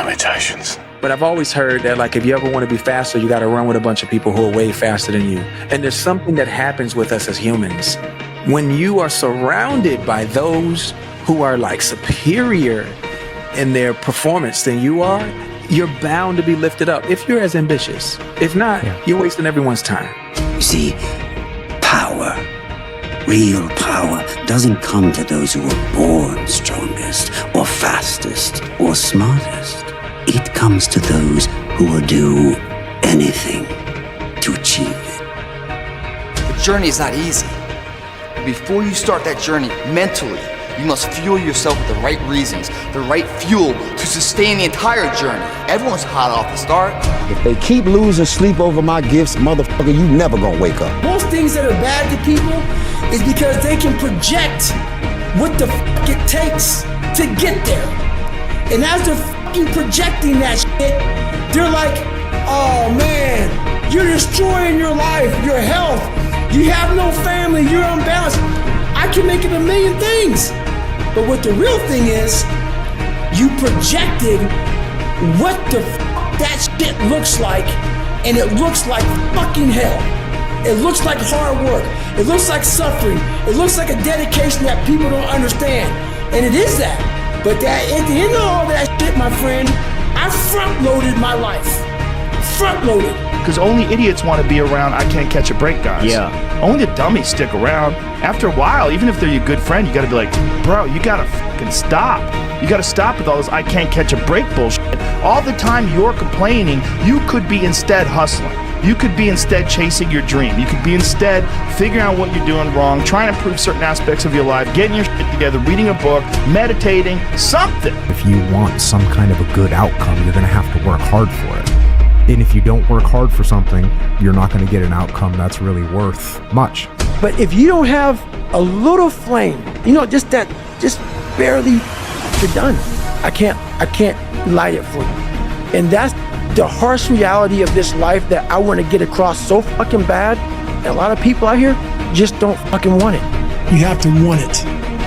limitations. But I've always heard that, like, if you ever want to be faster, you got to run with a bunch of people who are way faster than you. And there's something that happens with us as humans. When you are surrounded by those who are like superior in their performance than you are, you're bound to be lifted up if you're as ambitious. If not, you're wasting everyone's time. You see, power, real power, doesn't come to those who are born strongest or fastest or smartest. It comes to those who will do anything to achieve it. The journey is not easy. Before you start that journey mentally, you must fuel yourself with the right reasons, the right fuel to sustain the entire journey. Everyone's hot off the start. If they keep losing sleep over my gifts, motherfucker, you never gonna wake up. Most things that are bad to people is because they can project what the fuck it takes to get there. And as they're fucking projecting that shit, they're like, oh man, you're destroying your life, your health. You have no family, you're unbalanced. I can make it a million things. But what the real thing is, you projected what the fuck that shit looks like, and it looks like fucking hell. It looks like hard work. It looks like suffering. It looks like a dedication that people don't understand. And it is that. But that, at the end of all that shit, my friend, I front-loaded my life. Front-loaded. Because only idiots want to be around I can't catch a break guys. Yeah. Only the dummies stick around. After a while, even if they're your good friend, you gotta be like, bro, you gotta fucking stop. You gotta stop with all this I can't catch a break bullshit. All the time you're complaining, you could be instead hustling. You could be instead chasing your dream. You could be instead figuring out what you're doing wrong, trying to improve certain aspects of your life, getting your shit together, reading a book, meditating, something. If you want some kind of a good outcome, you're gonna have to work hard for it. And if you don't work hard for something, you're not going to get an outcome that's really worth much. But if you don't have a little flame, just barely, you're done. I can't light it for you. And that's the harsh reality of this life that I want to get across so fucking bad. And a lot of people out here just don't fucking want it. You have to want it.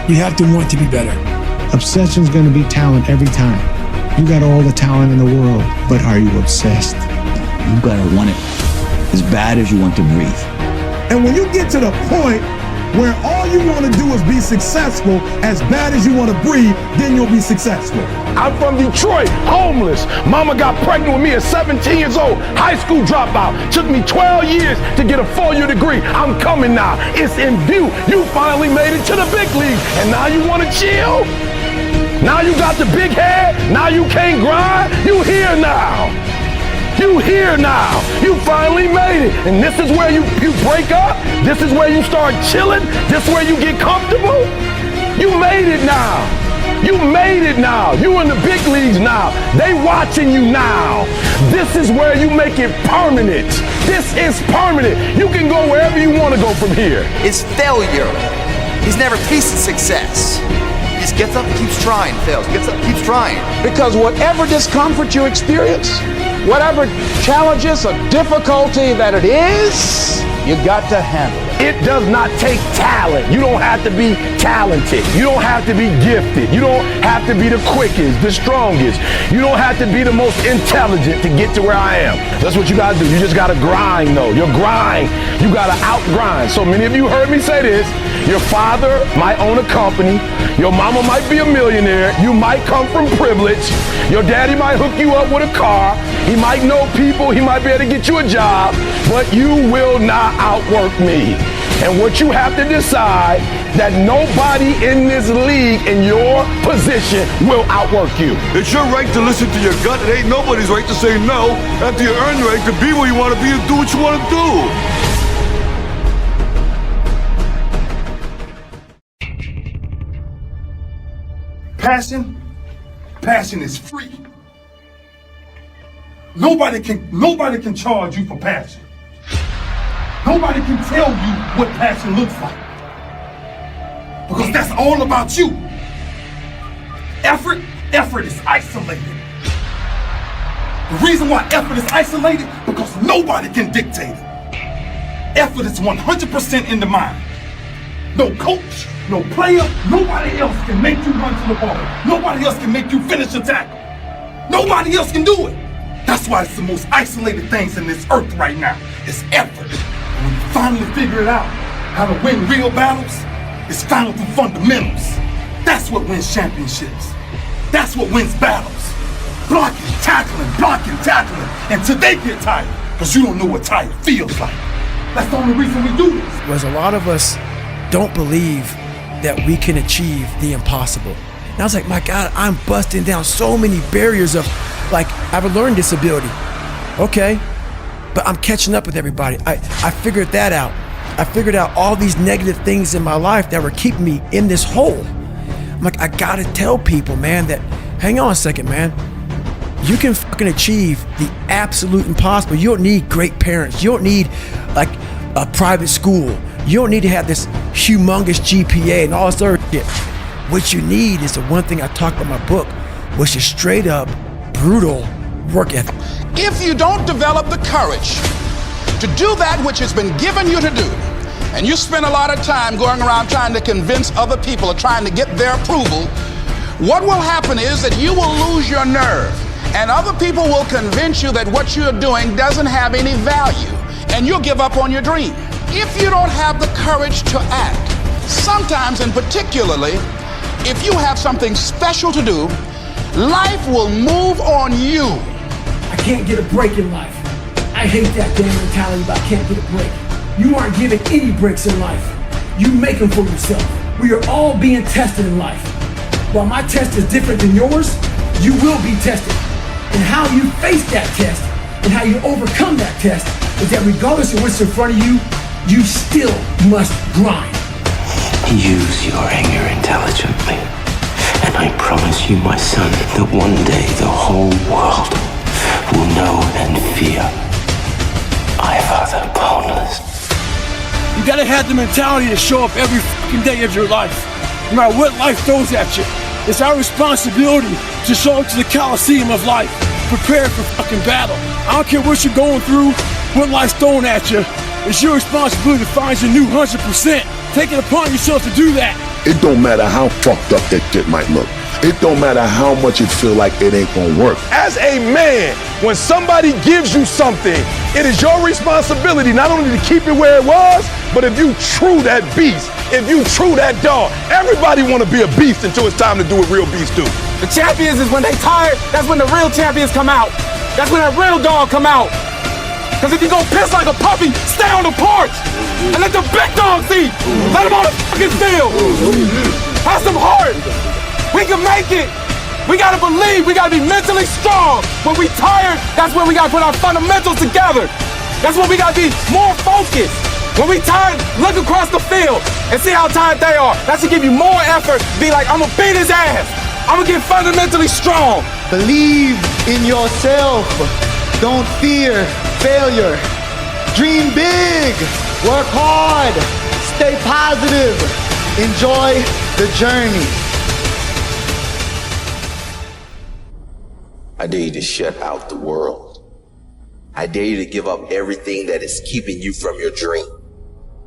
You have to want to be better. Obsession's going to be talent every time. You got all the talent in the world, but are you obsessed? You gotta want it as bad as you want to breathe. And when you get to the point where all you want to do is be successful as bad as you want to breathe, then you'll be successful. I'm from Detroit, homeless. Mama got pregnant with me at 17 years old, high school dropout. Took me 12 years to get a 4-year degree. I'm coming now. It's in view. You finally made it to the big league, and now you want to chill? Now you got the big head, now you can't grind, you here now. You here now. You finally made it. And this is where you break up? This is where you start chilling? This is where you get comfortable? You made it now. You made it now. You in the big leagues now. They watching you now. This is where you make it permanent. This is permanent. You can go wherever you want to go from here. It's failure. He's never tasted success. He just gets up and keeps trying, fails, gets up, keeps trying. Because whatever discomfort you experience, whatever challenges or difficulty that it is, you got to handle it. It does not take talent. You don't have to be talented. You don't have to be gifted. You don't have to be the quickest, the strongest. You don't have to be the most intelligent to get to where I am. That's what you gotta do. You just gotta grind though. Your grind, you gotta out-grind. So many of you heard me say this. Your father might own a company. Your mama might be a millionaire. You might come from privilege. Your daddy might hook you up with a car. He might know people. He might be able to get you a job. But you will not outwork me. And what you have to decide that nobody in this league in your position will outwork you. It's your right to listen to your gut. It ain't nobody's right to say no after you earn the right to be where you want to be and do what you want to do. Passion is free. Nobody can charge you for passion. Nobody can tell you what passion looks like. Because that's all about you. Effort is isolated. The reason why effort is isolated, because nobody can dictate it. Effort is 100% in the mind. No coach, no player, nobody else can make you run to the ball. Nobody else can make you finish a tackle. Nobody else can do it. That's why it's the most isolated things in this earth right now. It's effort. And when you finally figure it out, how to win real battles, it's found through fundamentals. That's what wins championships. That's what wins battles. Blocking, tackling, until they get tired. Because you don't know what tired feels like. That's the only reason we do this. Whereas a lot of us don't believe that we can achieve the impossible. And I was like, my God, I'm busting down so many barriers of, like, I have a learning disability. Okay, but I'm catching up with everybody. I figured that out. I figured out all these negative things in my life that were keeping me in this hole. I'm like, I gotta tell people, man, that, hang on a second, man. You can fucking achieve the absolute impossible. You don't need great parents. You don't need like a private school. You don't need to have this humongous GPA and all this other shit. What you need is the one thing I talked about in my book, which is straight up brutal work ethic. If you don't develop the courage to do that which has been given you to do, and you spend a lot of time going around trying to convince other people or trying to get their approval, what will happen is that you will lose your nerve, and other people will convince you that what you're doing doesn't have any value, and you'll give up on your dream. If you don't have the courage to act, sometimes and particularly if you have something special to do, life will move on you. I can't get a break in life. I hate that damn mentality, but I can't get a break. You aren't given any breaks in life. You make them for yourself. We are all being tested in life. While my test is different than yours, you will be tested. And how you face that test and how you overcome that test is that regardless of what's in front of you, you still must grind. Use your anger intelligently. And I promise you, my son, that one day the whole world will know and fear Ivar the Boneless. You gotta have the mentality to show up every fucking day of your life, no matter what life throws at you. It's our responsibility to show up to the Coliseum of life, prepared for fucking battle. I don't care what you're going through, what life's throwing at you. It's your responsibility to find your new 100%. Take it upon yourself to do that. It don't matter how fucked up that shit might look. It don't matter how much it feel like it ain't gonna work. As a man, when somebody gives you something, it is your responsibility not only to keep it where it was, but if you true that beast, if you true that dog, everybody wanna be a beast until it's time to do what real beasts do. The champions is when they tired, that's when the real champions come out. That's when that real dog come out. Cause if you go piss like a puppy, stay on the porch and let the big dogs eat. Let them on the fucking field. Have some heart. We can make it. We gotta believe. We gotta be mentally strong. When we tired, that's when we gotta put our fundamentals together. That's when we gotta be more focused. When we tired, look across the field and see how tired they are. That should give you more effort. Be like, I'm gonna beat his ass. I'm gonna get fundamentally strong. Believe in yourself. Don't fear failure. Dream big. Work hard. Stay positive. Enjoy the journey. I dare you to shut out the world. I dare you to give up everything that is keeping you from your dream.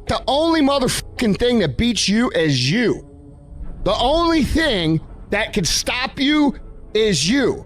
The only motherfucking thing that beats you is you. The only thing that can stop you is you.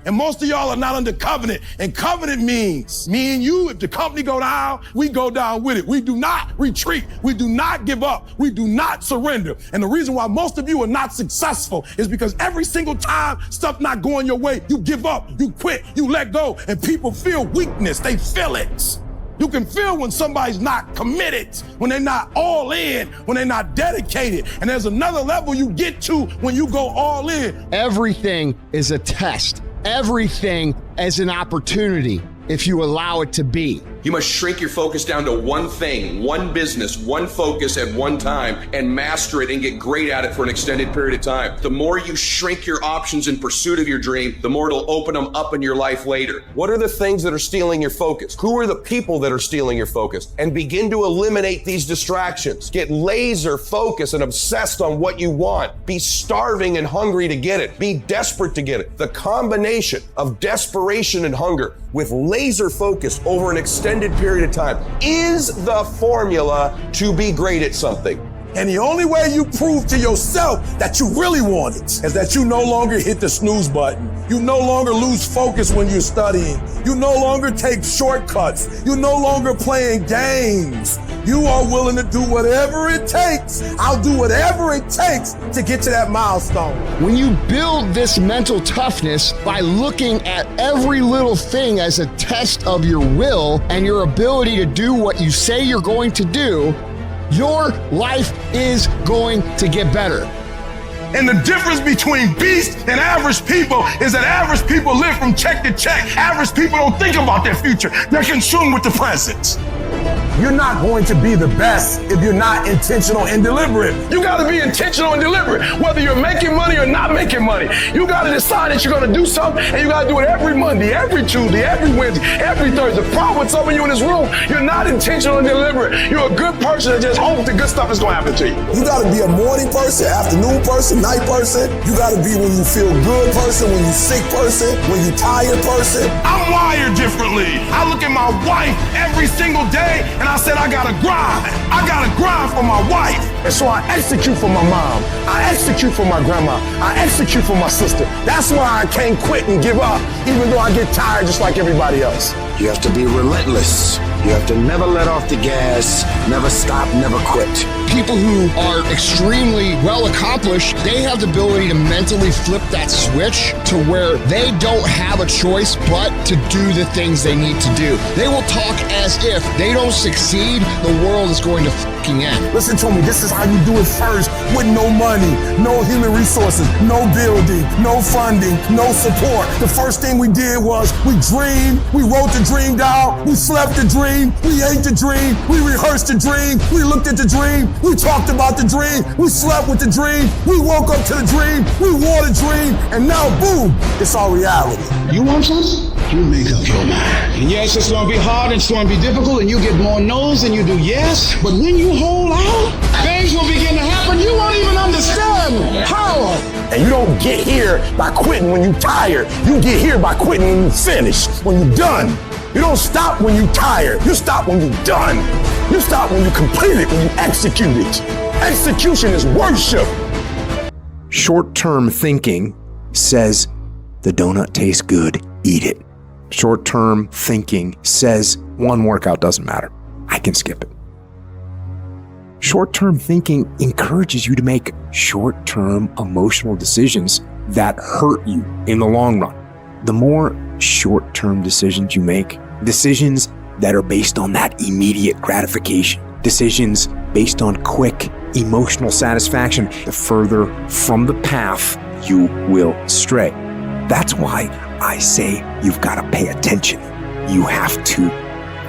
And most of y'all are not under covenant. And covenant means me and you, if the company go down, we go down with it. We do not retreat. We do not give up. We do not surrender. And the reason why most of you are not successful is because every single time stuff not going your way, you give up, you quit, you let go, and people feel weakness. They feel it. You can feel when somebody's not committed, when they're not all in, when they're not dedicated. And there's another level you get to when you go all in. Everything is a test. Everything is an opportunity if you allow it to be. You must shrink your focus down to one thing, one business, one focus at one time, and master it and get great at it for an extended period of time. The more you shrink your options in pursuit of your dream, the more it'll open them up in your life later. What are the things that are stealing your focus? Who are the people that are stealing your focus? And begin to eliminate these distractions. Get laser focused and obsessed on what you want. Be starving and hungry to get it. Be desperate to get it. The combination of desperation and hunger with laser focus over an extended period of time is the formula to be great at something. And the only way you prove to yourself that you really want it is that you no longer hit the snooze button. You no longer lose focus when you're studying. You no longer take shortcuts. You no longer playing games. You are willing to do whatever it takes. I'll do whatever it takes to get to that milestone. When you build this mental toughness by looking at every little thing as a test of your will and your ability to do what you say you're going to do, your life is going to get better. And the difference between beast and average people is that average people live from check to check. Average people don't think about their future. They're consumed with the present. You're not going to be the best if you're not intentional and deliberate. You got to be intentional and deliberate, whether you're making money or not making money. You got to decide that you're going to do something, and you got to do it every Monday, every Tuesday, every Wednesday, every Thursday. The problem with some of you in this room, you're not intentional and deliberate. You're a good person that just hopes that good stuff is going to happen to you. You got to be a morning person, afternoon person, night person. You got to be when you feel good person, when you sick person, when you tired person. I'm wired differently. I look at my wife every single day, and I said, I gotta grind. I gotta grind for my wife. And so I execute for my mom. I execute for my grandma. I execute for my sister. That's why I can't quit and give up, even though I get tired just like everybody else. You have to be relentless. You have to never let off the gas, never stop, never quit. People who are extremely well accomplished, they have the ability to mentally flip that switch to where they don't have a choice but to do the things they need to do. They will talk as if they don't succeed, the world is going to fucking end. Listen to me, this is how you do it first, with no money, no human resources, no building, no funding, no support. The first thing we did was we dreamed, we wrote the dream down, we slept the dream, we ate the dream, we rehearsed the dream, we looked at the dream, we talked about the dream, we slept with the dream, we woke up to the dream, we wore the dream, and now boom, it's our reality. You want something? You make up your mind. And yes, it's gonna be hard, it's gonna be difficult, and you get more no's than you do yes, but when you hold out, things will begin to happen. You won't even understand how. And you don't get here by quitting when you're tired. You get here by quitting when you're finished, when you're done. You don't stop when you're tired. You stop when you're done. You stop when you complete it, when you execute it. Execution is worship. Short-term thinking says the donut tastes good, eat it. Short-term thinking says one workout doesn't matter, I can skip it. Short-term thinking encourages you to make short-term emotional decisions that hurt you in the long run. The more short-term decisions you make, decisions that are based on that immediate gratification, decisions based on quick emotional satisfaction, the further from the path you will stray. That's why I say you've got to pay attention. You have to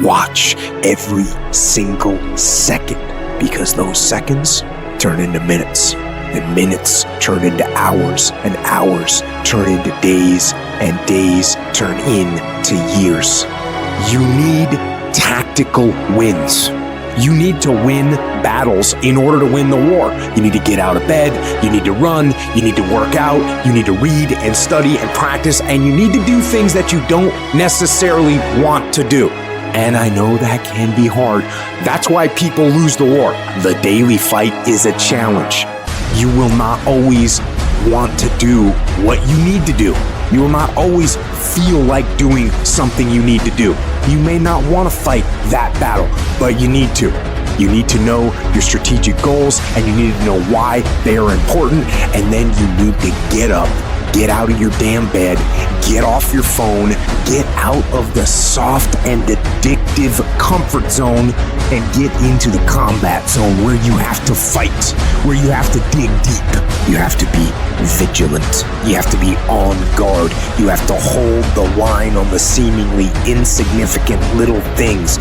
watch every single second, because those seconds turn into minutes, and minutes turn into hours, and hours turn into days, and days turn into years. You need tactical wins. You need to win battles in order to win the war. You need to get out of bed, you need to run, you need to work out, you need to read and study and practice, and you need to do things that you don't necessarily want to do. And I know that can be hard. That's why people lose the war. The daily fight is a challenge. You will not always want to do what you need to do. You will not always feel like doing something you need to do. You may not want to fight that battle, but you need to. You need to know your strategic goals, and you need to know why they are important, and then you need to get up, get out of your damn bed, get off your phone, get out of the soft and addictive comfort zone, and get into the combat zone where you have to fight, where you have to dig deep. You have to be vigilant. You have to be on guard. You have to hold the line on the seemingly insignificant little things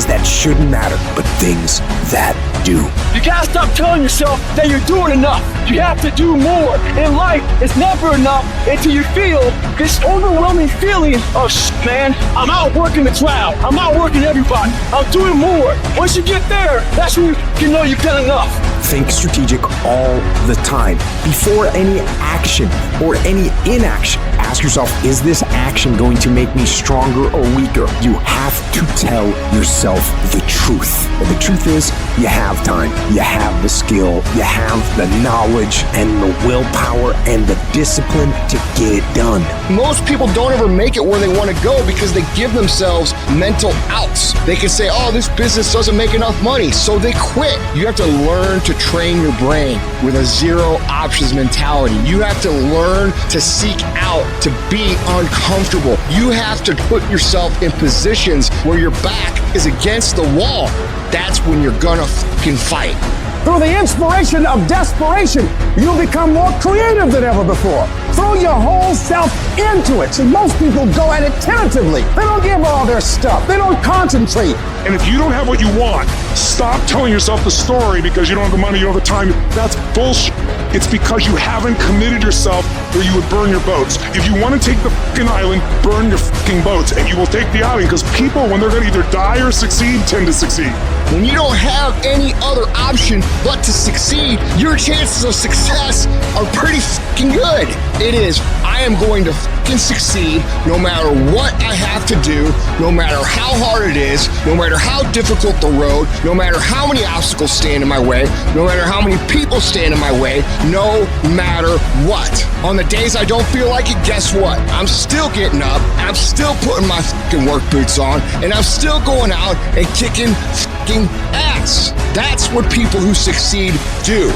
that shouldn't matter, but things that do. You gotta stop telling yourself that you're doing enough. You have to do more. In life, it's never enough until you feel this overwhelming feeling of man, I'm outworking the crowd. I'm outworking everybody. I'm doing more. Once you get there, that's when you know you've done enough. Think strategic all the time. Before any action or any inaction, ask yourself, is this action going to make me stronger or weaker? You have to tell yourself the truth. And the truth is, you have time, you have the skill, you have the knowledge and the willpower and the discipline to get it done. Most people don't ever make it where they want to go because they give themselves mental outs. They can say, oh, this business doesn't make enough money, so they quit. You have to learn to train your brain with a zero options mentality. You have to learn to seek out to be uncomfortable. You have to put yourself in positions where your back is against the wall. That's when you're gonna fucking fight. Through the inspiration of desperation, you'll become more creative than ever before. Throw your whole self into it. See, most people go at it tentatively. They don't give all their stuff. They don't concentrate. And if you don't have what you want, stop telling yourself the story because you don't have the money, you don't have the time. That's bullshit. It's because you haven't committed yourself where you would burn your boats. If you want to take the fucking island, burn your fucking boats, and you will take the island because people, when they're going to either die or succeed, tend to succeed. When you don't have any other option but to succeed, your chances of success are pretty fucking good. It is, I am going to fucking succeed no matter what I have to do, no matter how hard it is, no matter how difficult the road, no matter how many obstacles stand in my way, no matter how many people stand in my way, no matter what. On the days I don't feel like it, guess what? I'm still getting up, I'm still putting my fucking work boots on, and I'm still going out and kicking fucking ass. That's what people who succeed do.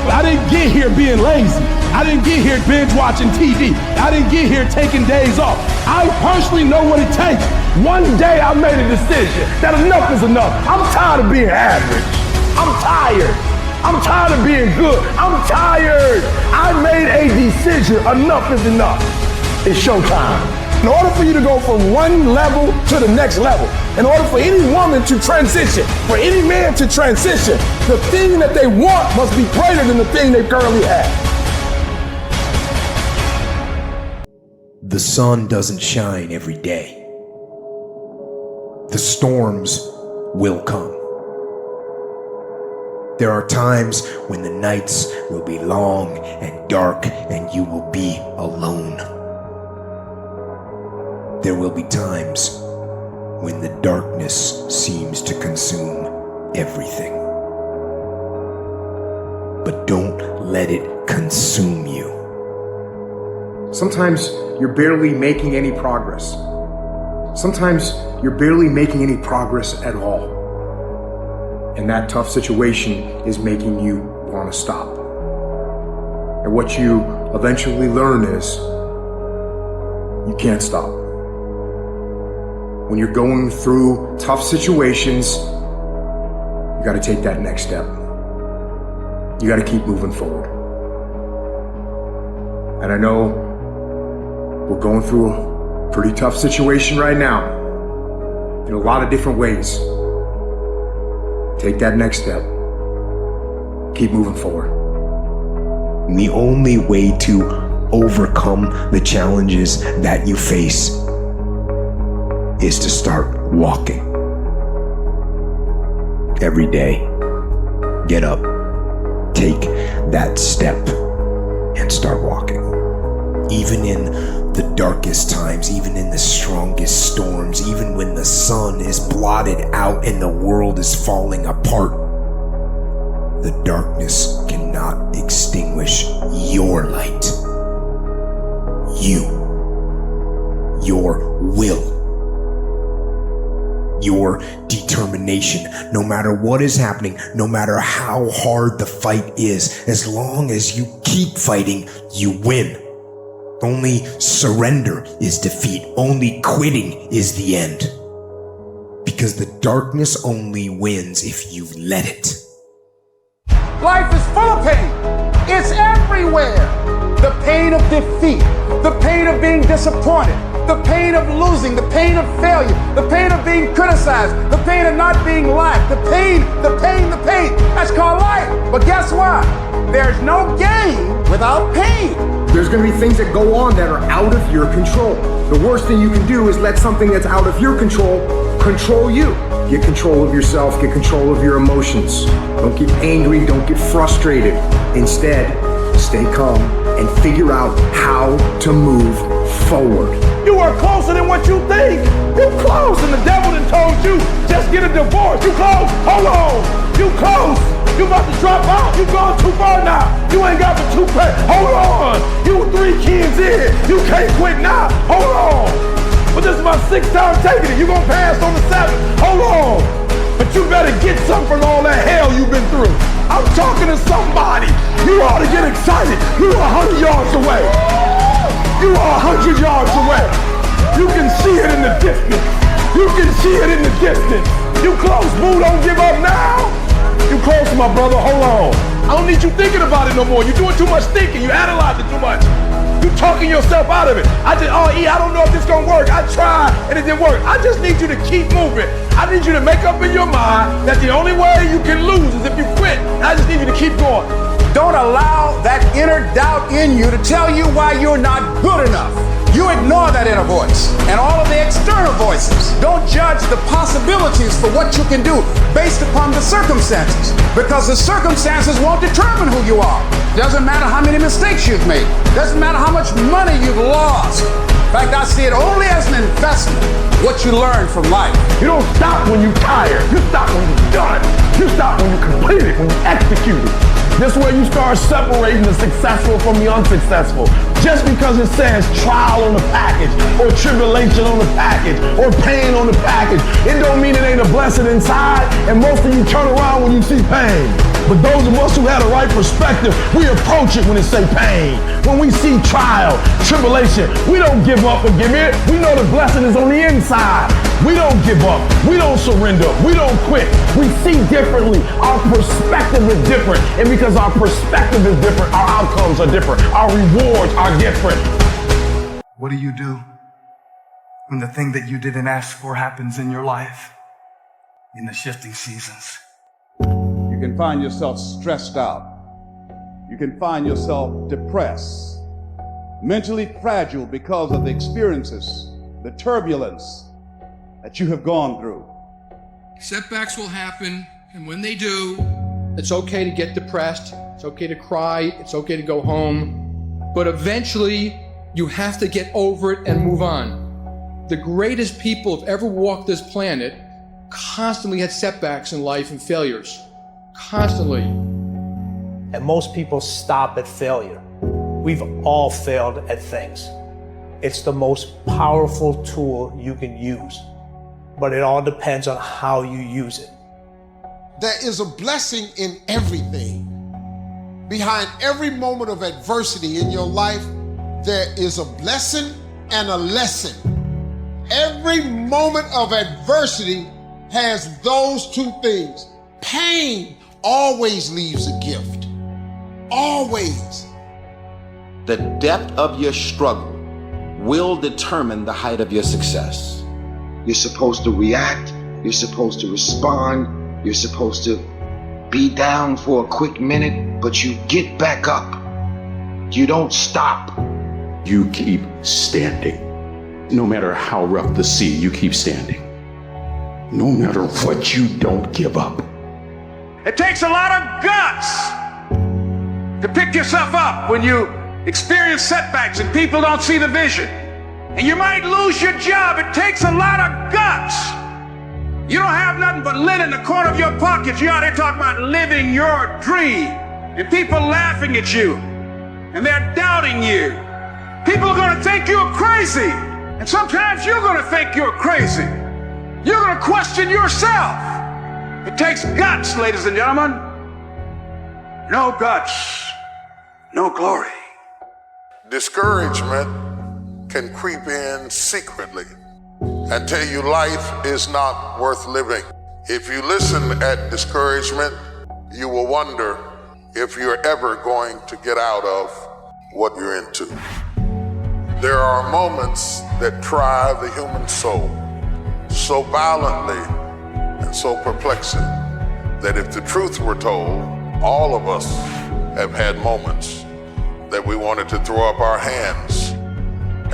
I didn't get here being lazy. I didn't get here binge watching TV. I didn't get here taking days off. I personally know what it takes. One day I made a decision that enough is enough. I'm tired of being average. I'm tired. I'm tired of being good. I'm tired. I made a decision. Enough is enough. It's showtime. In order for you to go from one level to the next level, in order for any woman to transition, for any man to transition, the thing that they want must be greater than the thing they currently have. The sun doesn't shine every day. The storms will come. There are times when the nights will be long and dark and you will be alone. There will be times when the darkness seems to consume everything. But don't let it consume you. Sometimes you're barely making any progress. Sometimes you're barely making any progress at all. And that tough situation is making you want to stop. And what you eventually learn is you can't stop. When you're going through tough situations, you got to take that next step. You got to keep moving forward. And I know we're going through a pretty tough situation right now in a lot of different ways. Take that next step. Keep moving forward. And the only way to overcome the challenges that you face is to start walking. Every day, get up, take that step, and start walking. Even in the darkest times, even in the strongest storms, even when the sun is blotted out and the world is falling apart, the darkness cannot extinguish your light. You, your will, your determination, no matter what is happening, no matter how hard the fight is, as long as you keep fighting, you win. Only surrender is defeat. Only quitting is the end. Because the darkness only wins if you let it. Life is full of pain. It's everywhere. The pain of defeat, the pain of being disappointed, the pain of losing, the pain of failure, the pain of being criticized, the pain of not being liked, the pain. That's called life. But guess what? There's no gain without pain. There's going to be things that go on that are out of your control. The worst thing you can do is let something that's out of your control you. Get control of yourself, get control of your emotions. Don't get angry, don't get frustrated. Instead, stay calm and figure out how to move forward. You are closer than what you think. You close, and the devil done told you, just get a divorce. You close, hold on. You close. You about to drop out. You gone too far now. You ain't got but 2 pay. Hold on. You 3 kids in. You can't quit now. Hold on. But this is my 6th time taking it. You gonna pass on the 7th. Hold on. But you better get something from all that hell you've been through. I'm talking to somebody. You ought to get excited. You are 100 yards away. You are 100 yards away. You can see it in the distance. You can see it in the distance. You close, boo. Don't give up now. You close, my brother. Hold on. I don't need you thinking about it no more. You're doing too much thinking. You analyzing too much. You talking yourself out of it. I don't know if this gonna work. I tried and it didn't work. I just need you to keep moving. I need you to make up in your mind that the only way you can lose is if you quit. I just need you to keep going. Don't allow that inner doubt in you to tell you why you're not good enough. You ignore that inner voice and all of the external voices. Don't judge the possibilities for what you can do based upon the circumstances, because the circumstances won't determine who you are. Doesn't matter how many mistakes you've made. Doesn't matter how much money you've lost. In fact, I see it only as an investment, what you learn from life. You don't stop when you're tired. You stop when you're done. You stop when you complete it, when you execute it. This is where you start separating the successful from the unsuccessful. Just because it says trial on the package, or tribulation on the package, or pain on the package, it don't mean it ain't a blessing inside, and most of you turn around when you see pain. But those of us who had a right perspective, we approach it when it say pain. When we see trial, tribulation, we don't give up or give in. We know the blessing is on the inside. We don't give up. We don't surrender. We don't quit. We see differently. Our perspective is different. And because our perspective is different, our outcomes are different. Our rewards are different. What do you do when the thing that you didn't ask for happens in your life in the shifting seasons? You can find yourself stressed out. You can find yourself depressed, mentally fragile because of the experiences, the turbulence that you have gone through. Setbacks will happen, and when they do, it's okay to get depressed, it's okay to cry, it's okay to go home, but eventually you have to get over it and move on. The greatest people who've ever walked this planet constantly had setbacks in life and failures. Constantly. And most people stop at failure. We've all failed at things. It's the most powerful tool you can use, but it all depends on how you use it. There is a blessing in everything. Behind every moment of adversity in your life, there is a blessing and a lesson. Every moment of adversity has those 2 things. Pain always leaves a gift. Always. The depth of your struggle will determine the height of your success. You're supposed to react. You're supposed to respond. You're supposed to be down for a quick minute, but you get back up. You don't stop. You keep standing. No matter how rough the sea, you keep standing. No matter what, you don't give up. It takes a lot of guts to pick yourself up when you experience setbacks and people don't see the vision. And you might lose your job. It takes a lot of guts. You don't have nothing but lint in the corner of your pockets. You're out here talking about living your dream. And people laughing at you. And they're doubting you. People are going to think you're crazy. And sometimes you're going to think you're crazy. You're going to question yourself. It takes guts, ladies and gentlemen. No guts, no glory. Discouragement can creep in secretly and tell you life is not worth living. If you listen at discouragement, you will wonder if you're ever going to get out of what you're into. There are moments that try the human soul so violently and so perplexing that if the truth were told, all of us have had moments that we wanted to throw up our hands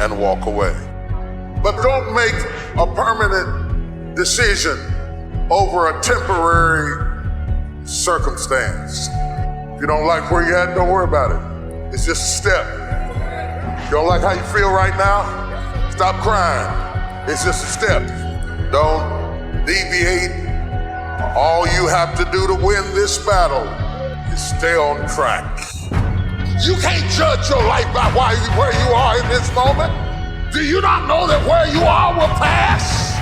and walk away. But don't make a permanent decision over a temporary circumstance. If you don't like where you're at, don't worry about it. It's just a step. You don't like how you feel right now? Stop crying. It's just a step. Don't deviate. All you have to do to win this battle is stay on track. You can't judge your life by where you are in this moment. Do you not know that where you are will pass?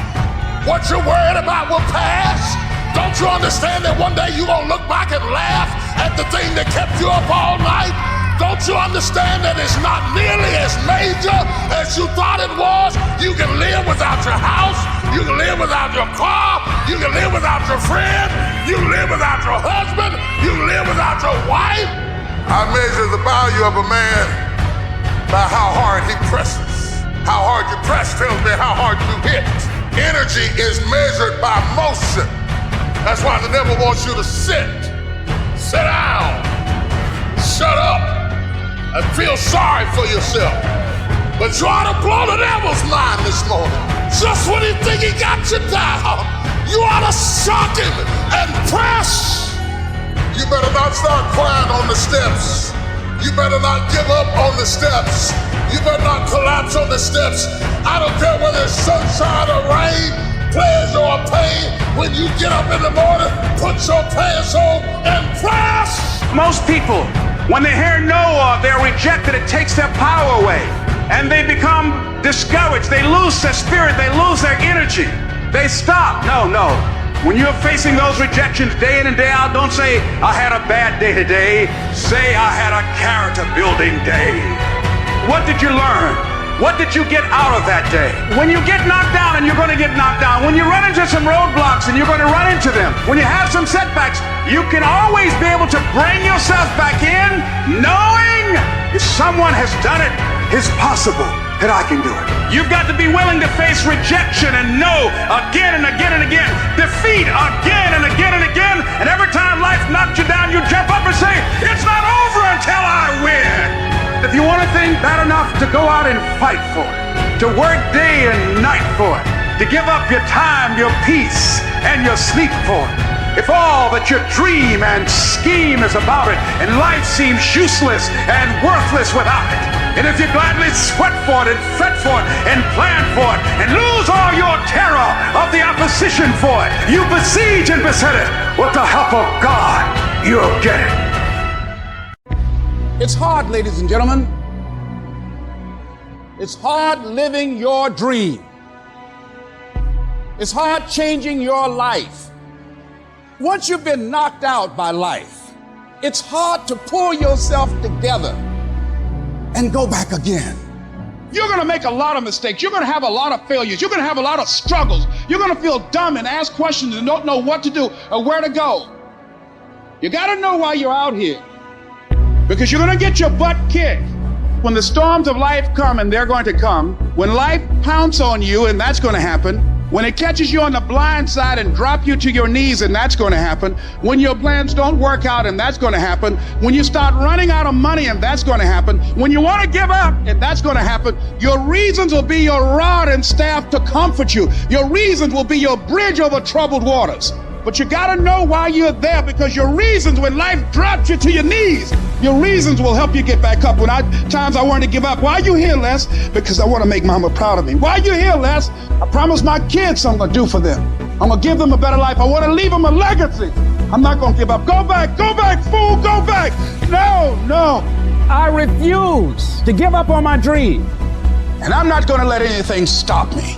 What you're worried about will pass? Don't you understand that one day you're gonna look back and laugh at the thing that kept you up all night? Don't you understand that it's not nearly as major as you thought it was? You can live without your house, you can live without your car, you can live without your friend, you can live without your husband, you can live without your wife. I measure the value of a man by how hard he presses. How hard you press tells me how hard you hit. Energy is measured by motion. That's why the devil wants you to sit down, shut up, and feel sorry for yourself. But you ought to blow the devil's mind this morning. Just when he think he got you down, you ought to shock him and press. You better not start crying on the steps. You better not give up on the steps. You better not collapse on the steps. I don't care whether it's sunshine or rain, pleasure or pain. When you get up in the morning, put your pants on and press. Most people, when they hear no or they're rejected, it takes their power away. And they become discouraged. They lose their spirit. They lose their energy. They stop. No. When you're facing those rejections day in and day out, don't say, I had a bad day today. Say, I had a character building day. What did you learn? What did you get out of that day? When you get knocked down, and you're going to get knocked down, when you run into some roadblocks, and you're going to run into them, when you have some setbacks, you can always be able to bring yourself back in, knowing if someone has done it, it's possible that I can do it. You've got to be willing to face rejection and no again and again and again, defeat again and again and again, and every time life knocks you down, you jump up and say, it's not over until I win. If you want a thing bad enough to go out and fight for it, to work day and night for it, to give up your time, your peace, and your sleep for it, if all that your dream and scheme is about it, and life seems useless and worthless without it, and if you gladly sweat for it and fret for it and plan for it and lose all your terror of the opposition for it, you besiege and beset it, with the help of God, you'll get it. It's hard, ladies and gentlemen. It's hard living your dream. It's hard changing your life. Once you've been knocked out by life, it's hard to pull yourself together and go back again. You're going to make a lot of mistakes. You're going to have a lot of failures. You're going to have a lot of struggles. You're going to feel dumb and ask questions and don't know what to do or where to go. You got to know why you're out here, because you're going to get your butt kicked. When the storms of life come, and they're going to come, when life pounces on you, and that's going to happen, when it catches you on the blind side and drop you to your knees, and that's going to happen, when your plans don't work out, and that's going to happen, when you start running out of money, and that's going to happen, when you want to give up, and that's going to happen, your reasons will be your rod and staff to comfort you. Your reasons will be your bridge over troubled waters. But you gotta know why you're there, because your reasons, when life drops you to your knees, your reasons will help you get back up. When times I wanted to give up, why are you here, Les? Because I want to make mama proud of me. Why are you here, Les? I promised my kids something to do for them. I'm gonna give them a better life. I want to leave them a legacy. I'm not gonna give up. Go back, fool, go back. No. I refuse to give up on my dream. And I'm not gonna let anything stop me.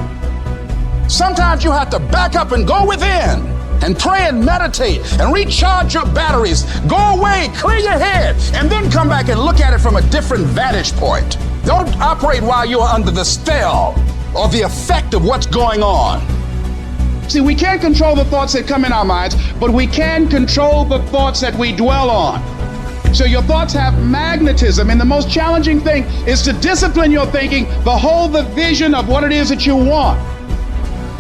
Sometimes you have to back up and go within and pray and meditate and recharge your batteries. Go away, clear your head, and then come back and look at it from a different vantage point. Don't operate while you're under the spell or the effect of what's going on. See, we can't control the thoughts that come in our minds, but we can control the thoughts that we dwell on. So your thoughts have magnetism, and the most challenging thing is to discipline your thinking, behold the vision of what it is that you want.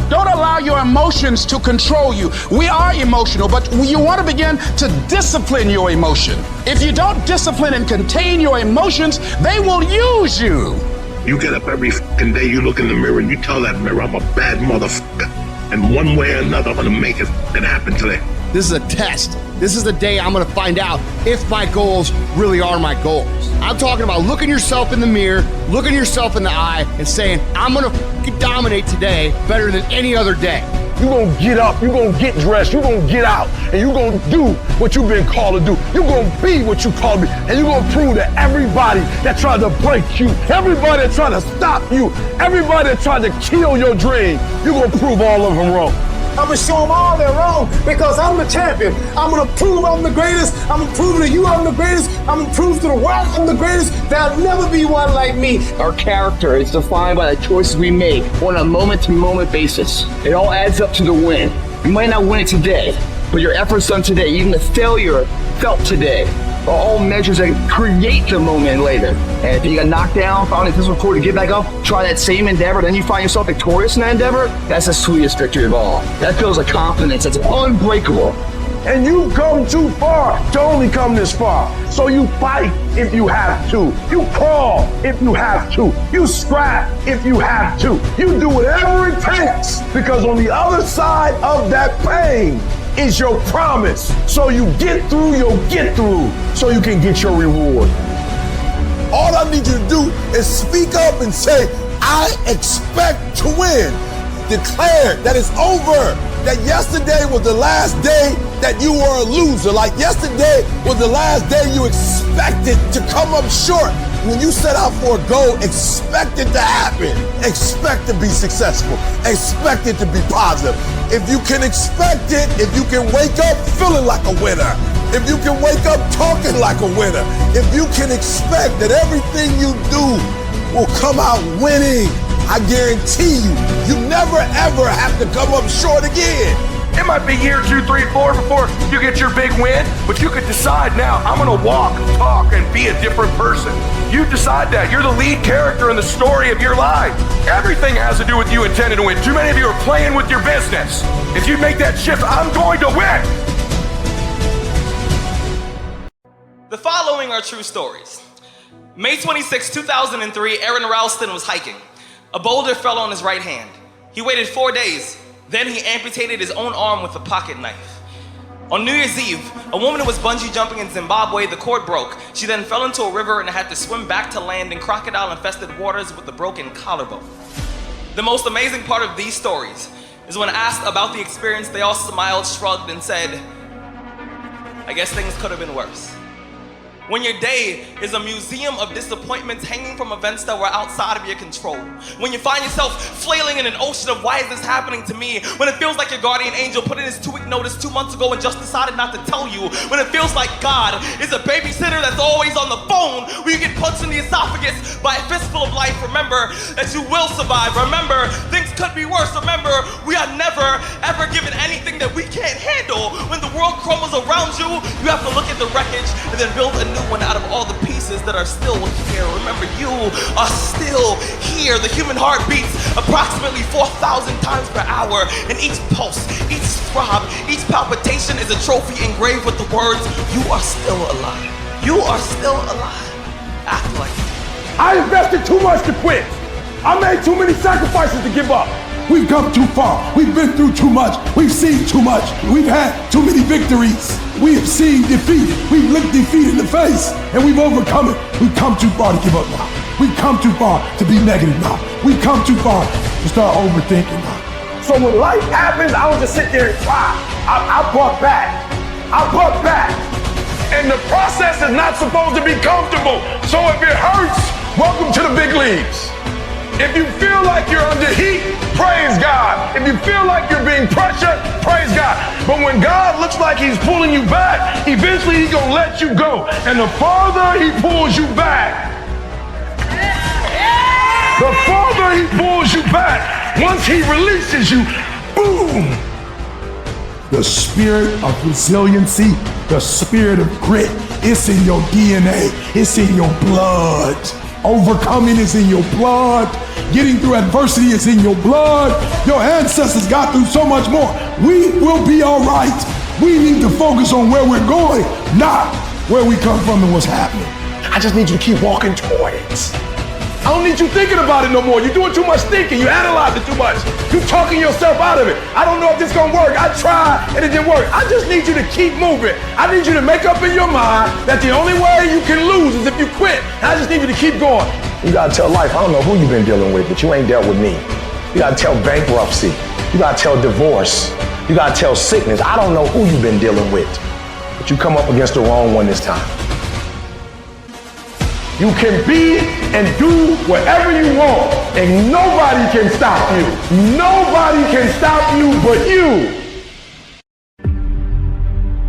Don't allow your emotions to control you. We are emotional, but you want to begin to discipline your emotion. If you don't discipline and contain your emotions, they will use you. You get up every fucking day, you look in the mirror, and you tell that mirror, I'm a bad motherfucker. And one way or another, I'm gonna make it fucking happen today. This is a test. This is the day I'm gonna find out if my goals really are my goals. I'm talking about looking yourself in the mirror, looking yourself in the eye, and saying, I'm gonna dominate today better than any other day. You're gonna get up, you're gonna get dressed, you're gonna get out, and you're gonna do what you've been called to do. You're gonna be what you called to be, and you're gonna prove that everybody that tried to break you, everybody that tried to stop you, everybody that tried to kill your dream, you're gonna prove all of them wrong. I'm gonna show them all they're wrong because I'm the champion. I'm gonna prove I'm the greatest. I'm gonna prove to you I'm the greatest. I'm gonna prove to the world I'm the greatest. There'll never be one like me. Our character is defined by the choices we make on a moment-to-moment basis. It all adds up to the win. You might not win it today, but your efforts done today, even the failure felt today, are all measures that create the moment later. And if you got knocked down, found it difficult to get back up, try that same endeavor, then you find yourself victorious in that endeavor, that's the sweetest victory of all. That feels like confidence, that's unbreakable. And you've come too far to only come this far. So you fight if you have to. You crawl if you have to. You scrap if you have to. You do whatever it takes, because on the other side of that pain is your promise. So you get through, you'll get through, so you can get your reward. All I need you to do is speak up and say, I expect to win. Declare that it's over. That yesterday was the last day that you were a loser. Like yesterday was the last day you expected to come up short. When you set out for a goal, expect it to happen. Expect to be successful. Expect it to be positive. If you can expect it, if you can wake up feeling like a winner, if you can wake up talking like a winner, if you can expect that everything you do will come out winning, I guarantee you never ever have to come up short again. It might be year 2, 3, 4 before you get your big win, but you could decide now, I'm gonna walk, talk, and be a different person. You decide that. You're the lead character in the story of your life. Everything has to do with you intending to win. Too many of you are playing with your business. If you make that shift, I'm going to win. The following are true stories. May 26, 2003, Aaron Ralston was hiking. A boulder fell on his right hand. He waited 4 days. Then he amputated his own arm with a pocket knife. On New Year's Eve, a woman who was bungee jumping in Zimbabwe, the cord broke. She then fell into a river and had to swim back to land in crocodile-infested waters with a broken collarbone. The most amazing part of these stories is when asked about the experience, they all smiled, shrugged, and said, I guess things could have been worse. When your day is a museum of disappointments hanging from events that were outside of your control. When you find yourself flailing in an ocean of why is this happening to me? When it feels like your guardian angel put in his 2-week notice 2 months ago and just decided not to tell you. When it feels like God is a babysitter that's always on the phone. When you get punched in the esophagus by a fistful of life, remember that you will survive. Remember, things could be worse. Remember, we are never, ever given anything that we can't handle. When the world crumbles around you, you have to look at the wreckage and then build a new one out of all the pieces that are still here. Remember, you are still here. The human heart beats approximately 4,000 times per hour, and each pulse, each throb, each palpitation is a trophy engraved with the words, you are still alive. You are still alive. Act like it. I invested too much to quit. I made too many sacrifices to give up. We've come too far. We've been through too much. We've seen too much. We've had too many victories. We have seen defeat. We've looked defeat in the face and we've overcome it. We've come too far to give up now. We've come too far to be negative now. We've come too far to start overthinking now. So when life happens, I don't just sit there and cry. I buck back. I buck back. And the process is not supposed to be comfortable. So if it hurts, welcome to the big leagues. If you feel like you're under heat, praise God. If you feel like you're being pressured, praise God. But when God looks like he's pulling you back, eventually he's gonna let you go. And the farther he pulls you back, the farther he pulls you back, once he releases you, boom. The spirit of resiliency, the spirit of grit, it's in your DNA, it's in your blood. Overcoming is in your blood. Getting through adversity is in your blood. Your ancestors got through so much more. We will be all right. We need to focus on where we're going, not where we come from and what's happening. I just need you to keep walking toward it. I don't need you thinking about it no more. You're doing too much thinking. You analyze it too much. You're talking yourself out of it. I don't know if this is gonna work. I tried and it didn't work. I just need you to keep moving. I need you to make up in your mind that the only way you can lose is if you quit. And I just need you to keep going. You gotta tell life, I don't know who you've been dealing with, but you ain't dealt with me. You gotta tell bankruptcy. You gotta tell divorce. You gotta tell sickness. I don't know who you've been dealing with, but you come up against the wrong one this time. You can be and do whatever you want, and nobody can stop you. Nobody can stop you but you.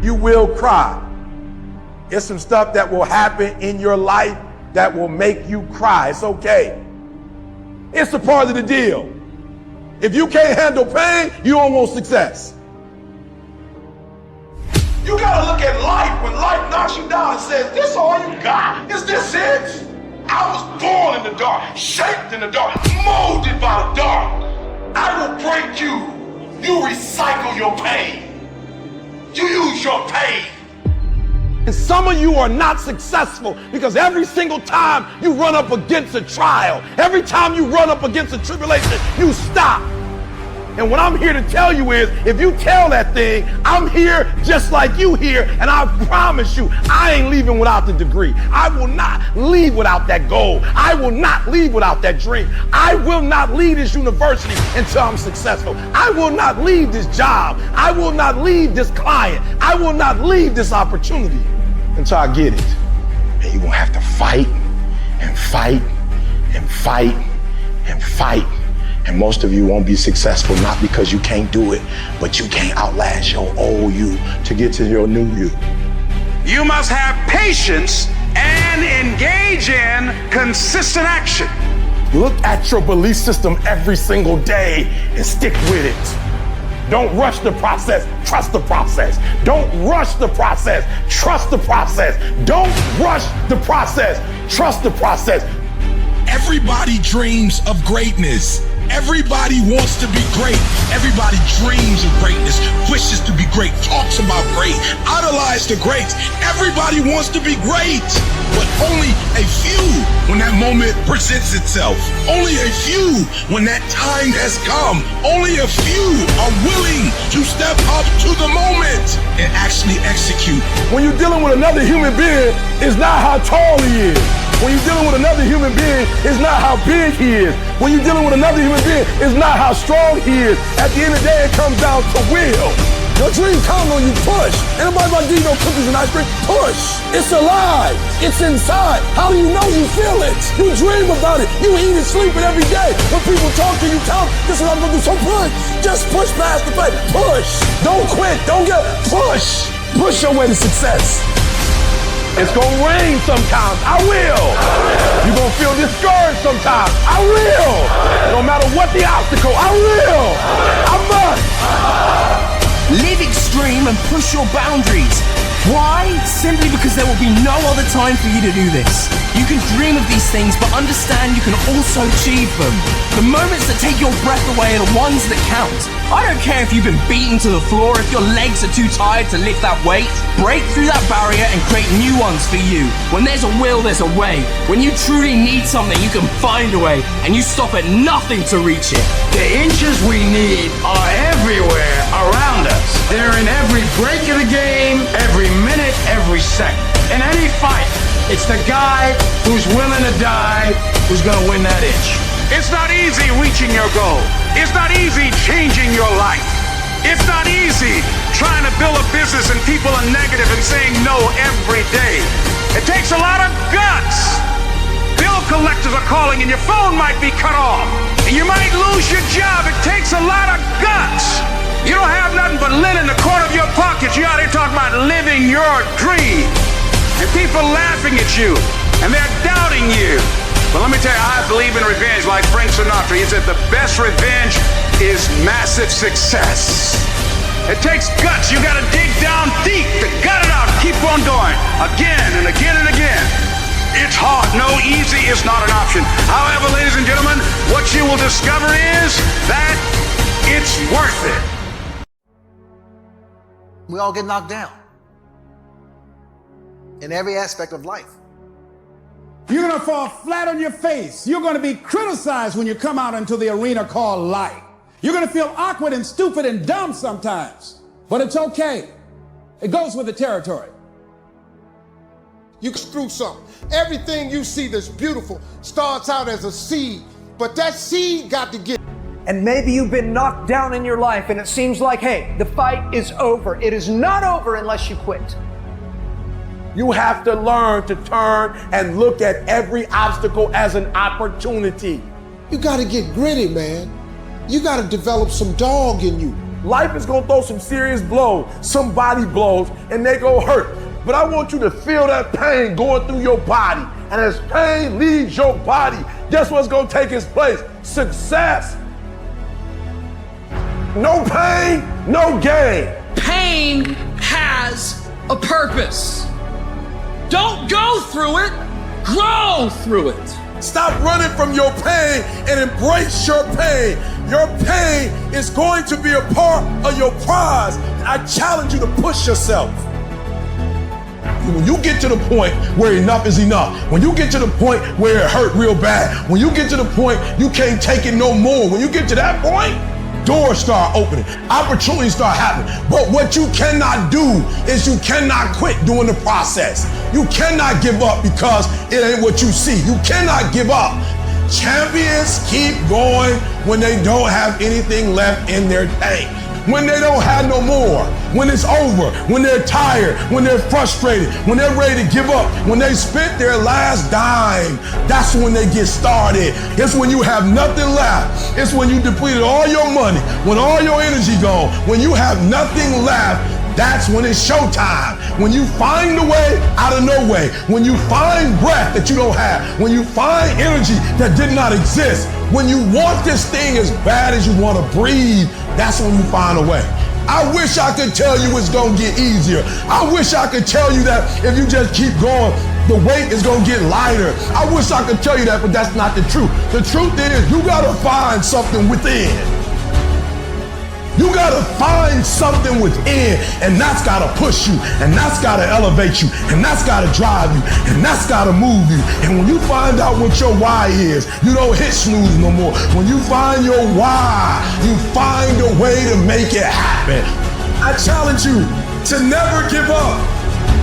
You will cry. It's some stuff that will happen in your life that will make you cry. It's okay. It's a part of the deal. If you can't handle pain, you don't want success. You gotta look at life when life knocks you down and says, this all you got? Is this it? I was born in the dark, shaped in the dark, molded by the dark. I will break you. You recycle your pain. You use your pain. And some of you are not successful because every single time you run up against a trial, every time you run up against a tribulation, you stop. And what I'm here to tell you is, if you tell that thing, I'm here just like you here, and I promise you, I ain't leaving without the degree. I will not leave without that goal. I will not leave without that dream. I will not leave this university until I'm successful. I will not leave this job. I will not leave this client. I will not leave this opportunity until I get it. And you're gonna have to fight and fight and fight and fight. And most of you won't be successful, not because you can't do it, but you can't outlast your old you to get to your new you. You must have patience and engage in consistent action. Look at your belief system every single day and stick with it. Don't rush the process, trust the process. Don't rush the process, trust the process. Don't rush the process, trust the process. Everybody dreams of greatness. Everybody wants to be great. Everybody dreams of greatness, wishes to be great, talks about great, idolize the greats. Everybody wants to be great, but only a few when that moment presents itself. Only a few when that time has come. Only a few are willing to step up to the moment and actually execute. When you're dealing with another human being, it's not how tall he is. When you're dealing with another human being, it's not how big he is. When you're dealing with another human being, it's not how strong he is. At the end of the day, it comes down to will. Your dream comes when you push. Anybody about to give you no cookies and ice cream? Push. It's alive. It's inside. How do you know you feel it? You dream about it. You eat and sleep it every day. When people talk to you, tell them, this is what I'm going to do. So push. Just push past the pain. Push. Don't quit. Don't get push. Push your way to success. It's gonna rain sometimes, I will. You're gonna feel discouraged sometimes, I will. No matter what the obstacle, I will. I must. Live extreme and push your boundaries. Why? Simply because there will be no other time for you to do this. You can dream of these things, but understand you can also achieve them. The moments that take your breath away are the ones that count. I don't care if you've been beaten to the floor, if your legs are too tired to lift that weight. Break through that barrier and create new ones for you. When there's a will, there's a way. When you truly need something, you can find a way, and you stop at nothing to reach it. The inches we need are everywhere around us. They're in every break of the game, every minute, every second. In any fight, it's the guy who's willing to die who's gonna win that inch. It's not easy reaching your goal. It's not easy changing your life. It's not easy trying to build a business and people are negative and saying no every day. It takes a lot of guts. Bill collectors are calling and your phone might be cut off. And you might lose your job. It takes a lot of guts. You don't have nothing but lint in the corner of your pocket. You're out here talking about living your dream. And people laughing at you. And they're doubting you. But let me tell you, I believe in revenge like Frank Sinatra. He said the best revenge is massive success. It takes guts. You gotta dig down deep to gut it out and keep on going. Again and again and again. It's hard. No, easy is not an option. However, ladies and gentlemen, what you will discover is that it's worth it. We all get knocked down in every aspect of life. You're going to fall flat on your face. You're going to be criticized when you come out into the arena called life. You're going to feel awkward and stupid and dumb sometimes, but it's okay. It goes with the territory. You can screw something. Everything you see that's beautiful starts out as a seed, but that seed got to get. And maybe you've been knocked down in your life and it seems like, hey, the fight is over. It is not over unless you quit. You have to learn to turn and look at every obstacle as an opportunity. You got to get gritty, man. You got to develop some dog in you. Life is going to throw some serious blows, some body blows, and they go hurt. But I want you to feel that pain going through your body. And as pain leaves your body, guess what's going to take its place? Success. No pain, no gain. Pain has a purpose. Don't go through it, grow through it. Stop running from your pain and embrace your pain. Your pain is going to be a part of your prize. I challenge you to push yourself. When you get to the point where enough is enough, when you get to the point where it hurt real bad, when you get to the point you can't take it no more, when you get to that point, doors start opening, opportunities start happening. But what you cannot do is you cannot quit during the process. You cannot give up because it ain't what you see. You cannot give up. Champions keep going when they don't have anything left in their tank. When they don't have no more, when it's over, when they're tired, when they're frustrated, when they're ready to give up, when they spent their last dime, that's when they get started. It's when you have nothing left. It's when you depleted all your money, when all your energy gone, when you have nothing left. That's when it's showtime. When you find the way out of no way. When you find breath that you don't have. When you find energy that did not exist. When you want this thing as bad as you want to breathe, that's when you find a way. I wish I could tell you it's going to get easier. I wish I could tell you that if you just keep going, the weight is going to get lighter. I wish I could tell you that, but that's not the truth. The truth is you got to find something within. You gotta find something within, and that's gotta push you, and that's gotta elevate you, and that's gotta drive you, and that's gotta move you. And when you find out what your why is, you don't hit snooze no more. When you find your why, you find a way to make it happen. I challenge you to never give up.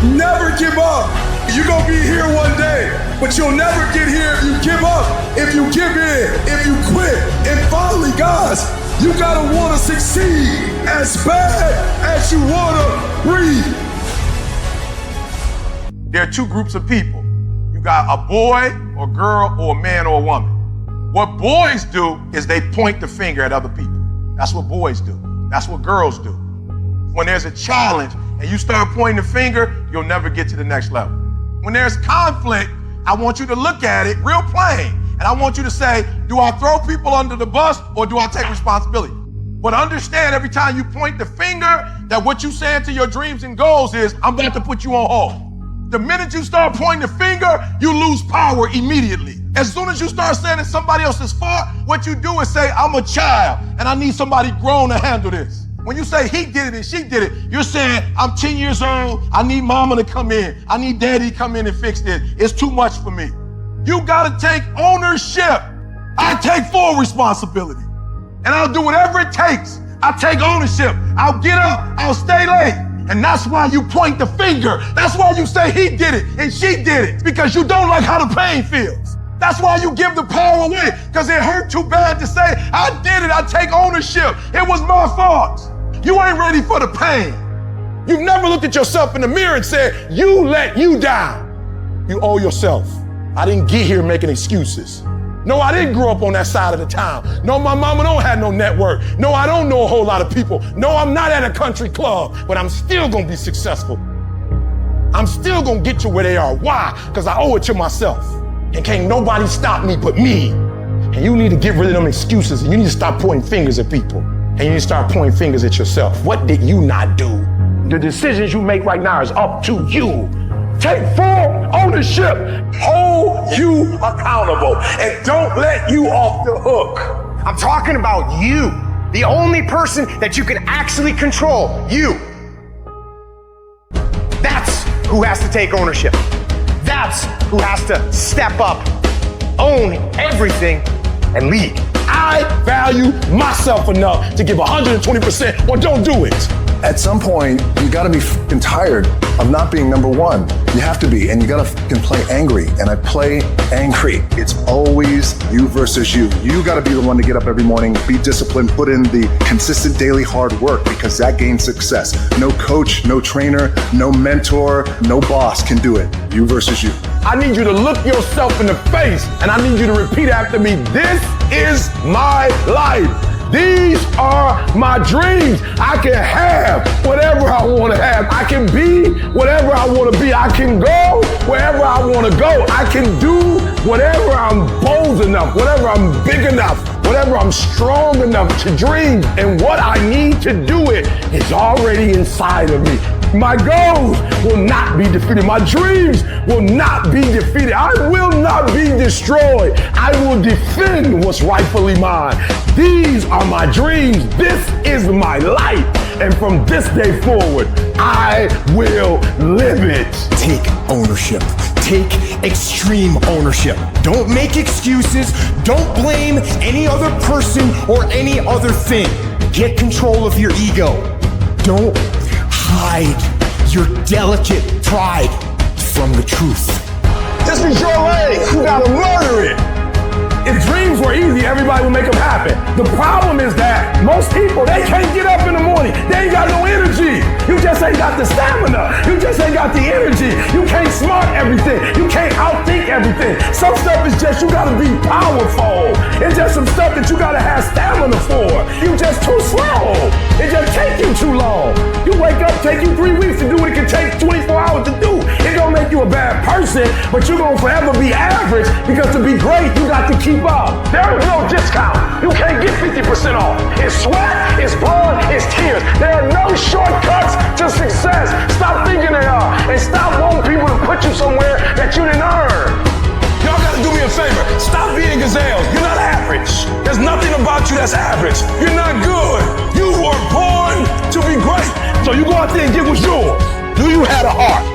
Never give up. You're gonna be here one day, but you'll never get here if you give up, if you give in, if you quit. And finally, guys, you gotta wanna succeed as bad as you wanna breathe. There are two groups of people. You got a boy or girl or a man or a woman. What boys do is they point the finger at other people. That's what boys do. That's what girls do. When there's a challenge and you start pointing the finger, you'll never get to the next level. When there's conflict, I want you to look at it real plain. And I want you to say, do I throw people under the bus or do I take responsibility? But understand every time you point the finger that what you're saying to your dreams and goals is, I'm about to put you on hold. The minute you start pointing the finger, you lose power immediately. As soon as you start saying it's somebody else's fault, what you do is say, I'm a child and I need somebody grown to handle this. When you say he did it and she did it, you're saying, I'm 10 years old, I need mama to come in. I need daddy to come in and fix this. It's too much for me. You gotta take ownership. I take full responsibility. And I'll do whatever it takes. I'll take ownership. I'll get up, I'll stay late. And that's why you point the finger. That's why you say he did it and she did it. Because you don't like how the pain feels. That's why you give the power away. Because it hurt too bad to say, I did it, I take ownership. It was my fault. You ain't ready for the pain. You've never looked at yourself in the mirror and said, you let you down. You owe yourself. I didn't get here making excuses. No, I didn't grow up on that side of the town. No, my mama don't have no network. No, I don't know a whole lot of people. No, I'm not at a country club, but I'm still gonna be successful. I'm still gonna get to where they are. Why? Because I owe it to myself. And can't nobody stop me but me. And you need to get rid of them excuses and you need to stop pointing fingers at people. And you need to start pointing fingers at yourself. What did you not do? The decisions you make right now is up to you. Take full ownership. Hold you accountable. And don't let you off the hook. I'm talking about you. The only person that you can actually control. You. That's who has to take ownership. That's That's who has to step up, own everything, and lead. I value myself enough to give 120% or don't do it. At some point, you gotta be fucking tired of not being number one. You have to be, and you gotta fucking play angry. And I play angry. It's always you versus you. You gotta be the one to get up every morning, be disciplined, put in the consistent daily hard work, because that gains success. No coach, no trainer, no mentor, no boss can do it. You versus you. I need you to look yourself in the face, and I need you to repeat after me, this is my life. These are my dreams. I can have whatever I want to have. I can be whatever I want to be. I can go wherever I want to go. I can do whatever I'm bold enough, whatever I'm big enough, whatever I'm strong enough to dream. And what I need to do it is already inside of me. My goals will not be defeated. My dreams will not be defeated. I will not be destroyed. I will defend what's rightfully mine. These are my dreams. This is my life. And from this day forward, I will live it. Take ownership. Take extreme ownership. Don't make excuses. Don't blame any other person or any other thing. Get control of your ego. Don't hide your delicate pride from the truth. This is your lane. You gotta murder it. If dreams were easy, everybody would make them happen. The problem is that most people, they can't get up in the morning. They ain't got no energy. You just ain't got the stamina. You just ain't got the energy. You can't smart everything. You can't outthink everything. Some stuff is just, you gotta be powerful. It's just some stuff that you gotta have stamina for. You just too slow. It just take you too long. You wake up, take you 3 weeks to do what it can take 24 hours to do. It don't make you a bad person, but you're gonna forever be average, because to be great, you got to keep up. There is no discount. You can't get 50% off. It's sweat, it's blood, it's tears. There are no shortcuts to success. Stop thinking they are, and stop wanting people to put you somewhere that you didn't earn. Y'all gotta do me a favor. Stop being gazelles. You're not average. There's nothing about you that's average. You're not good. You were born to be great. So you go out there and get what's yours. Do you have a heart?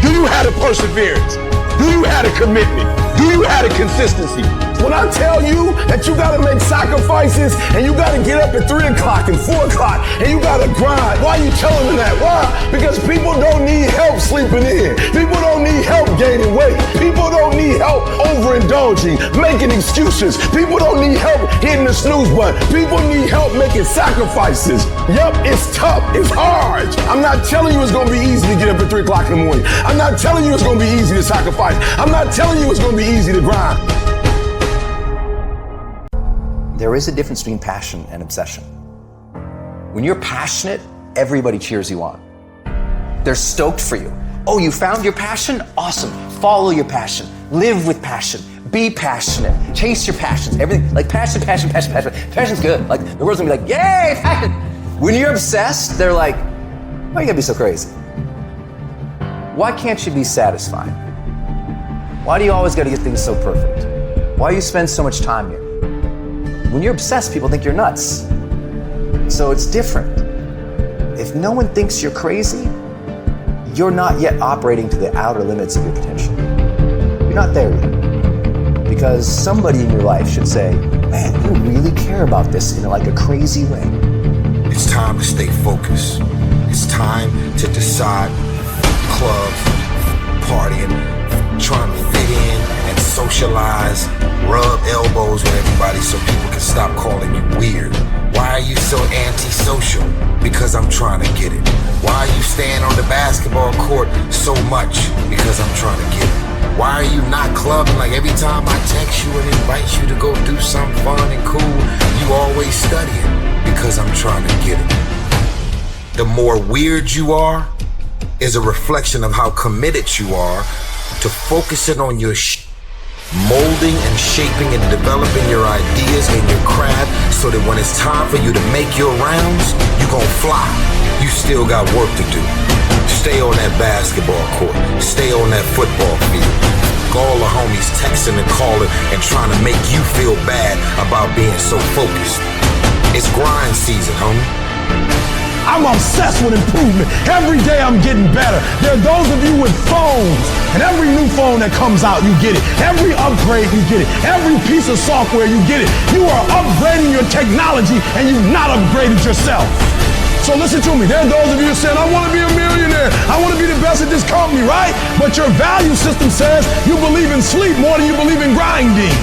Do you have a perseverance? Do you have a commitment? Do you have a consistency? When I tell you that you gotta make sacrifices and you gotta get up at 3 o'clock and 4 o'clock and you gotta grind, why are you telling them that? Why? Because people don't need help sleeping in. People don't need help gaining weight. People don't need help overindulging, making excuses. People don't need help hitting the snooze button. People need help making sacrifices. Yup, it's tough, it's hard. I'm not telling you it's gonna be easy to get up at 3 o'clock in the morning. I'm not telling you it's gonna be easy to sacrifice. I'm not telling you it's gonna be easy to grind. There is a difference between passion and obsession. When you're passionate, everybody cheers you on. They're stoked for you. Oh, you found your passion? Awesome. Follow your passion. Live with passion. Be passionate. Chase your passions. Everything, like passion. Passion's good. Like, the world's gonna be like, yay, passion. When you're obsessed, they're like, why you gotta be so crazy? Why can't you be satisfied? Why do you always gotta get things so perfect? Why do you spend so much time here? When you're obsessed, people think you're nuts. So it's different. If no one thinks you're crazy, you're not yet operating to the outer limits of your potential. You're not there yet. Because somebody in your life should say, man, you really care about this in like a crazy way. It's time to stay focused. It's time to decide clubs, partying, trying to fit in and socialize, rub elbows with everybody so people can stop calling you weird. Why are you so antisocial? Because I'm trying to get it. Why are you staying on the basketball court so much? Because I'm trying to get it. Why are you not clubbing? Like every time I text you and invite you to go do something fun and cool, you always studying. Because I'm trying to get it. The more weird you are is a reflection of how committed you are to focusing on your molding and shaping and developing your ideas and your craft so that when it's time for you to make your rounds, you're gonna fly. You still got work to do. Stay on that basketball court. Stay on that football field. All the homies texting and calling and trying to make you feel bad about being so focused. It's grind season, homie. I'm obsessed with improvement. Every day I'm getting better. There are those of you with phones, and every new phone that comes out, you get it. Every upgrade, you get it. Every piece of software, you get it. You are upgrading your technology, and you've not upgraded yourself. So listen to me. There are those of you who saying, I want to be a millionaire. I want to be the best at this company, right? But your value system says you believe in sleep more than you believe in grinding.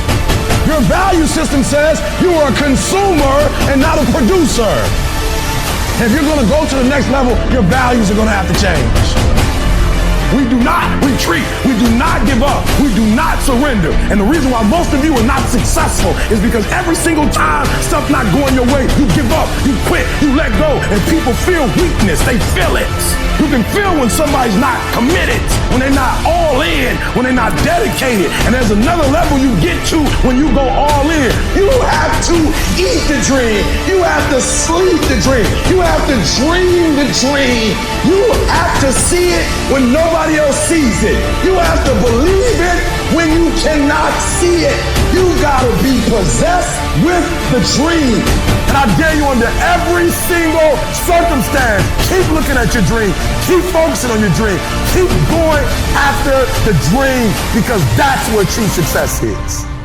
Your value system says you are a consumer and not a producer. If you're going to go to the next level, your values are going to have to change. We do not retreat. We do not give up. We do not surrender. And the reason why most of you are not successful is because every single time stuff's not going your way, you give up, you quit, you let go, and people feel weakness. They feel it. You can feel when somebody's not committed, when they're not all in, when they're not dedicated. And there's another level you get to when you go all in. You have to eat the dream. You have to sleep the dream. You have to dream the dream. You have to see it when nobody else sees it. You have to believe it when you cannot see it. You gotta be possessed with the dream. And I dare you under every single circumstance, keep looking at your dream. Keep focusing on your dream. Keep going after the dream because that's where true success is.